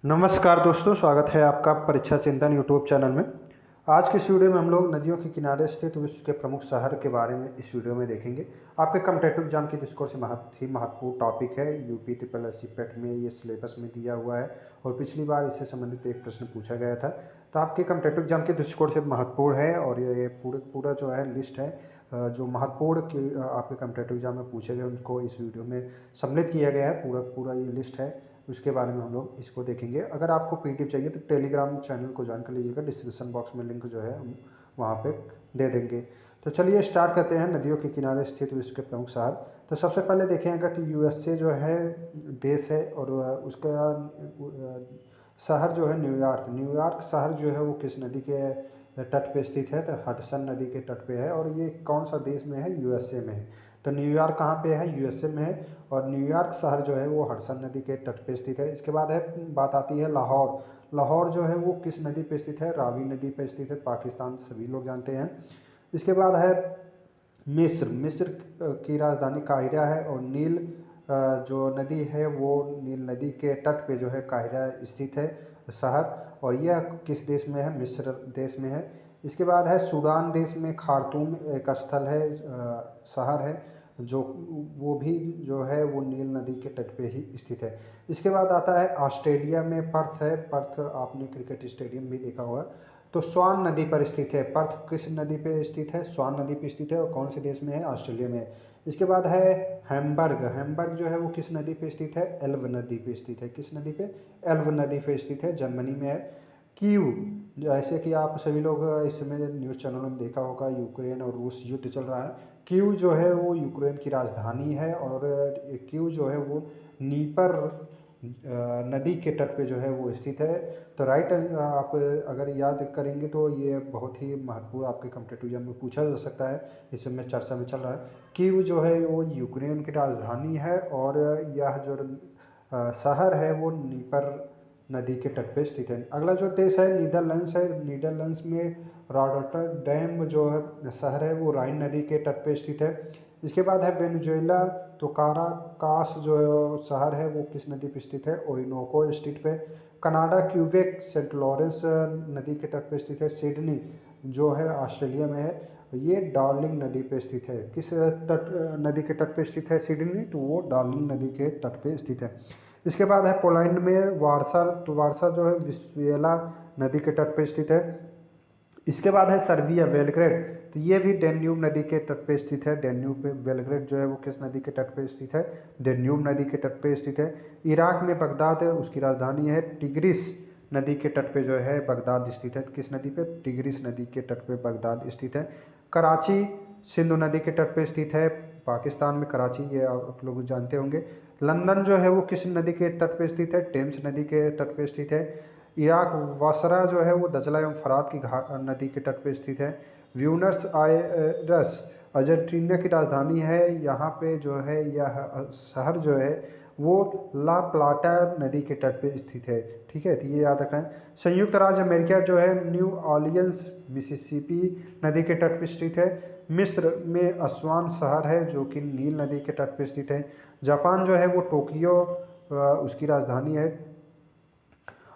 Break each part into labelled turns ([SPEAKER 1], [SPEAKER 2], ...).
[SPEAKER 1] नमस्कार दोस्तों, स्वागत है आपका परीक्षा चिंतन यूट्यूब चैनल में। आज के इस वीडियो में हम लोग नदियों के किनारे स्थित विश्व के प्रमुख शहर के बारे में इस वीडियो में देखेंगे। आपके कॉम्पिटिटिव एग्जाम की दृष्टिकोण से बहुत ही महत्वपूर्ण टॉपिक है। यूपी ट्रिपल एस सी पेट में ये सिलेबस में दिया हुआ है और पिछली बार इससे संबंधित एक प्रश्न पूछा गया था, तो आपके कॉम्पिटिटिव एग्जाम के दृष्टिकोण से महत्वपूर्ण है। और ये पूरा जो है लिस्ट है, जो महत्वपूर्ण के आपके कॉम्पिटिटिव एग्जाम में पूछे गए उनको इस वीडियो में सम्मिलित किया गया है। पूरा ये लिस्ट है, उसके बारे में हम लोग इसको देखेंगे। अगर आपको पीडीएफ चाहिए तो टेलीग्राम चैनल को ज्वाइन कर लीजिएगा, डिस्क्रिप्शन बॉक्स में लिंक जो है हम वहाँ पे दे देंगे। तो चलिए स्टार्ट करते हैं। नदियों के किनारे स्थित विश्व के प्रमुख शहर। तो सबसे पहले देखें, अगर तो यूएसए जो है देश है और उसका शहर जो है न्यूयॉर्क। न्यूयॉर्क शहर जो है वो किस नदी के तट पे स्थित है? तो हडसन नदी के तट पे है। और ये कौन सा देश में है? यूएसए में है। तो न्यूयॉर्क कहाँ पे है? यूएसए में है। और न्यूयॉर्क शहर जो है वो हडसन नदी के तट पे स्थित है। इसके बाद है बात आती है लाहौर। लाहौर जो है वो किस नदी पे स्थित है? रावी नदी पे स्थित है, पाकिस्तान सभी लोग जानते हैं। इसके बाद है मिस्र। मिस्र की राजधानी काहिरा है और नील जो नदी है वो नील नदी के तट पे जो है काहिरा स्थित है शहर। और यह किस देश में है? मिस्र देश में है। इसके बाद है सूडान देश में खार्तूम एक स्थल है, शहर है, जो वो भी जो है वो नील नदी के तट पे ही स्थित है। इसके बाद आता है ऑस्ट्रेलिया में पर्थ है। पर्थ आपने क्रिकेट स्टेडियम भी देखा होगा। तो स्वान नदी पर स्थित है। पर्थ किस नदी पे स्थित है? स्वान नदी पे स्थित है। और कौन से देश में है? ऑस्ट्रेलिया में है। इसके बाद है हैम्बर्ग। हैम्बर्ग जो है वो किस नदी पे स्थित है? एल्ब नदी पे स्थित है। किस नदी पे? एल्ब नदी पे स्थित है, जर्मनी में है। कीव, जैसे कि आप सभी लोग इस समय न्यूज़ चैनलों में देखा होगा, यूक्रेन और रूस युद्ध चल रहा है। कीव जो है वो यूक्रेन की राजधानी है। और कीव जो है वो नीपर नदी के तट पे जो है वो स्थित है। तो राइट, आप अगर याद करेंगे तो ये बहुत ही महत्वपूर्ण आपके कॉम्पिटिटिव एग्जाम में पूछा जा सकता है। इस समय चर्चा में चल रहा है। कीव जो है वो यूक्रेन की राजधानी है और यह जो शहर है वो नीपर नदी के तट पे स्थित है। अगला जो देश है नीदरलैंड्स है। नीदरलैंड्स में रॉटरडैम जो है शहर है वो राइन नदी के तट पे स्थित है। इसके बाद है वेनेजुएला। तो काराकास जो शहर है वो किस नदी पे स्थित है? ओरिनोको स्टेट पे। कनाडा क्यूबेक सेंट लॉरेंस नदी के तट पे स्थित है। सिडनी जो है ऑस्ट्रेलिया में है, ये डार्लिंग नदी पे स्थित है। किस तट नदी के तट पे स्थित है सिडनी? तो वो डार्लिंग नदी के तट पे स्थित है। इसके बाद है पोलैंड में वारसा। तो वारसा जो है विस्वेला नदी के तट पे स्थित है। इसके बाद है सर्बिया, बेलग्रेड। तो ये भी डेन्यूब नदी के तट पे स्थित है। डेन्यूब पे बेलग्रेड जो है वो किस नदी के तट पे स्थित है? डेन्यूब नदी के तट पे स्थित है। इराक में बगदाद है, उसकी राजधानी है। टिग्रिस नदी के तट पे जो है बगदाद स्थित है। किस नदी पे? टिग्रिस नदी के तट पे बगदाद स्थित है। कराची सिंधु नदी के तट पे स्थित है, पाकिस्तान में कराची, ये आप लोग जानते होंगे। लंदन जो है वो किस नदी के तट पे स्थित है? टेम्स नदी के तट पे स्थित है। इराक बसरा जो है वो दजला एवं फरात की नदी के तट पे स्थित है। ब्यूनस आयरस अर्जेंटीना की राजधानी है। यहाँ पे जो है यह शहर जो है वो ला प्लाटा नदी के तट पे स्थित है। ठीक है, तो ये याद रखना है। संयुक्त राज्य अमेरिका जो है न्यू ऑर्लियंस मिसिसिपी नदी के तट पे स्थित है। मिस्र में असवान शहर है जो कि नील नदी के तट पे स्थित है। जापान जो है वो टोक्यो उसकी राजधानी है।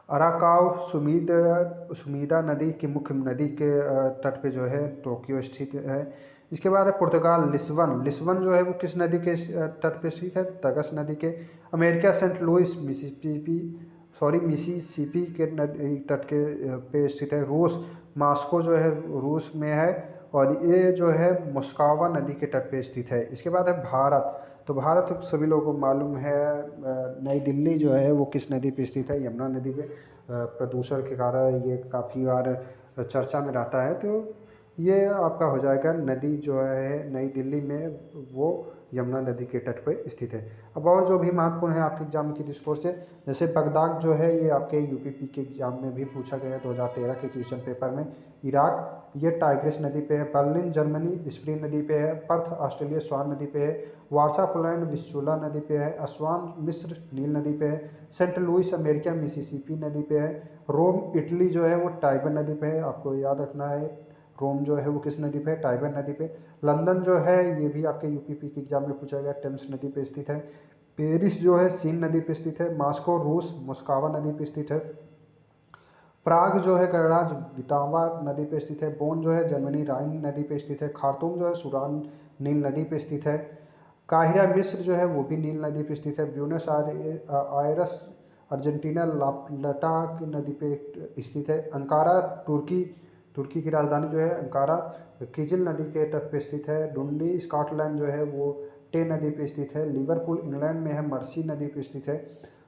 [SPEAKER 1] अराकाव सुमीदा नदी की मुख्य नदी के तट पे जो है टोक्यो स्थित है। इसके बाद है पुर्तगाल, लिस्बन। लिस्बन जो है वो किस नदी के तट पे स्थित है? तगस नदी के। अमेरिका सेंट लुइस मिसिसिपी के नदी तट के पे स्थित है। रूस, मास्को जो है रूस में है और ये जो है मुस्कावा नदी के तट पे स्थित है। इसके बाद है भारत। तो भारत सभी लोगों को मालूम है, नई दिल्ली जो है वो किस नदी पे स्थित है? यमुना नदी पे। प्रदूषण के कारण ये काफ़ी बार चर्चा में रहता है। तो ये आपका हो जाएगा, नदी जो है नई दिल्ली में वो यमुना नदी के तट पर स्थित है। अब और जो भी महत्वपूर्ण है आपके एग्जाम की दृष्टि से, जैसे बगदाद जो है ये आपके यूपीपी के एग्जाम में भी पूछा गया है 2013 के क्वेश्चन पेपर में। इराक ये टाइग्रिस नदी पे है। बर्लिन जर्मनी स्प्रिंग नदी पे है। पर्थ ऑस्ट्रेलिया स्वान नदी पे है। वारसा पोलैंड विस्चूला नदी पे है। अस्वान मिस्र नील नदी पे है। सेंट लुइस अमेरिका मिसिसिपी नदी पे है। रोम इटली जो है वो टाइबर नदी पे है, आपको याद रखना है। रोम जो है वो किस नदी पे है? टाइबर नदी पे। लंदन जो है ये भी आपके यूपीपी के एग्जाम में पूछा गया, टेम्स नदी पे स्थित है। पेरिस जो है सीन नदी पे स्थित है। मॉस्को रूस मुस्कावा नदी पे स्थित है। प्राग जो है गणराज्य विटावा नदी पे स्थित है। बोन जो है जर्मनी राइन नदी पे स्थित है। खार्तूम जो है सूडान नील नदी पे स्थित है। काहिरा मिस्र जो है वो भी नील नदी पे स्थित है। ब्यूनस आयरस अर्जेंटीना लाप्लाटा की नदी पे स्थित है। अंकारा तुर्की तुर्की की राजधानी जो है अंकारा किजिल नदी के तट पे स्थित है। डुंडी स्कॉटलैंड जो है वो टे नदी पे स्थित है। लिवरपूल इंग्लैंड में है, मर्सी नदी पे स्थित है।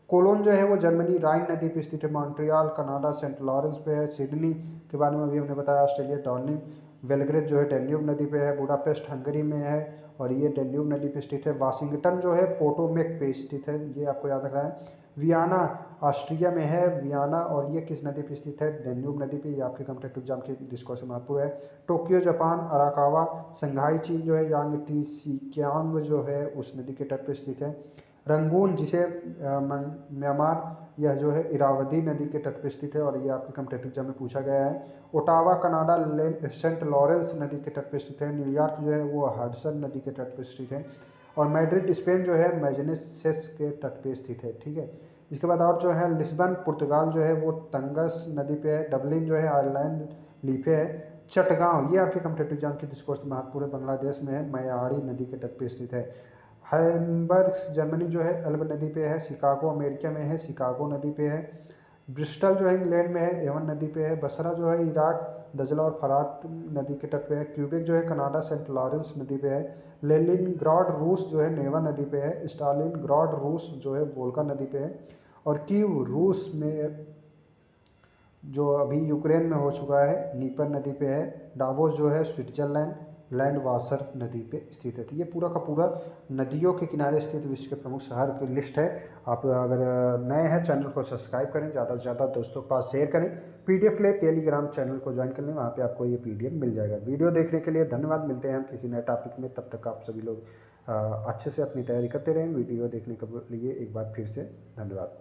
[SPEAKER 1] कोलोन जो है वो जर्मनी राइन नदी पे स्थित है। मॉन्ट्रियल कनाडा सेंट लॉरेंस पे है। सिडनी के बारे में भी हमने बताया, ऑस्ट्रेलिया डार्लिंग। बेलग्रेड जो है डेन्यूब नदी पे है। बुडापेस्ट हंगरी में है और ये डेन्यूब नदी पे स्थित है। वाशिंगटन जो है पोटोमेक पे स्थित है, ये आपको याद रखना है। वियना ऑस्ट्रिया में है, वियना, और ये किस नदी पे स्थित है? डेन्यूब नदी पे। ये आपके कॉम्पिटेटिव एग्जाम के डिस्कोर्स से महत्वपूर्ण है। Tokyo Japan Arakawa. संघाई चीन जो है यांग टी सिक्यांग जो है उस नदी के तट पे स्थित है। रंगून जिसे म्यांमार, यह जो है इरावदी नदी के तट पे स्थित है और ये आपके कॉम्पिटेटिव एग्जाम में पूछा गया है। ओटावा कनाडा सेंट लॉरेंस नदी के तट पे स्थित है। न्यूयॉर्क जो है वो हडसन नदी के तट पे स्थित है। और मैड्रिड स्पेन जो है मैजनेसेस के तट पे स्थित है। ठीक है, इसके बाद और जो है लिस्बन पुर्तगाल जो है वो तंगस नदी पे है। डबलिन जो है आयरलैंड लीफे है। चटगांव ये आपके कॉम्पिटेटिव एग्जाम की डिस्कोर्स महत्वपूर्ण है, बांग्लादेश में है, मयाड़ी नदी के तट पे स्थित है। हैम्बर्ग जर्मनी जो है एल्ब नदी पे है। शिकागो अमेरिका में है, शिकागो नदी पे है। ब्रिस्टल जो है इंग्लैंड में है, एवन नदी पे है। बसरा जो है इराक दजला और फरात नदी के तट पे है। क्यूबेक जो है कनाडा सेंट लॉरेंस नदी पे है। लेनिनग्राड रूस जो है नेवा नदी पे है। स्टालिनग्राड रूस जो है वोल्गा नदी पे है। और कीव रूस में जो अभी यूक्रेन में हो चुका है नीपर नदी पे है। डावोस जो है स्विट्जरलैंड लैंड वासर नदी पे स्थित है। तो ये पूरा का पूरा नदियों के किनारे स्थित विश्व के प्रमुख शहर की लिस्ट है। आप अगर नए हैं चैनल को सब्सक्राइब करें, ज़्यादा से ज़्यादा दोस्तों के पास शेयर करें। पीडीएफ के लिए टेलीग्राम चैनल को ज्वाइन कर लें, वहाँ पे आपको ये पीडीएफ मिल जाएगा। वीडियो देखने के लिए धन्यवाद। मिलते हैं हम किसी नए टॉपिक में, तब तक आप सभी लोग अच्छे से अपनी तैयारी करते रहें। वीडियो देखने के लिए एक बार फिर से धन्यवाद।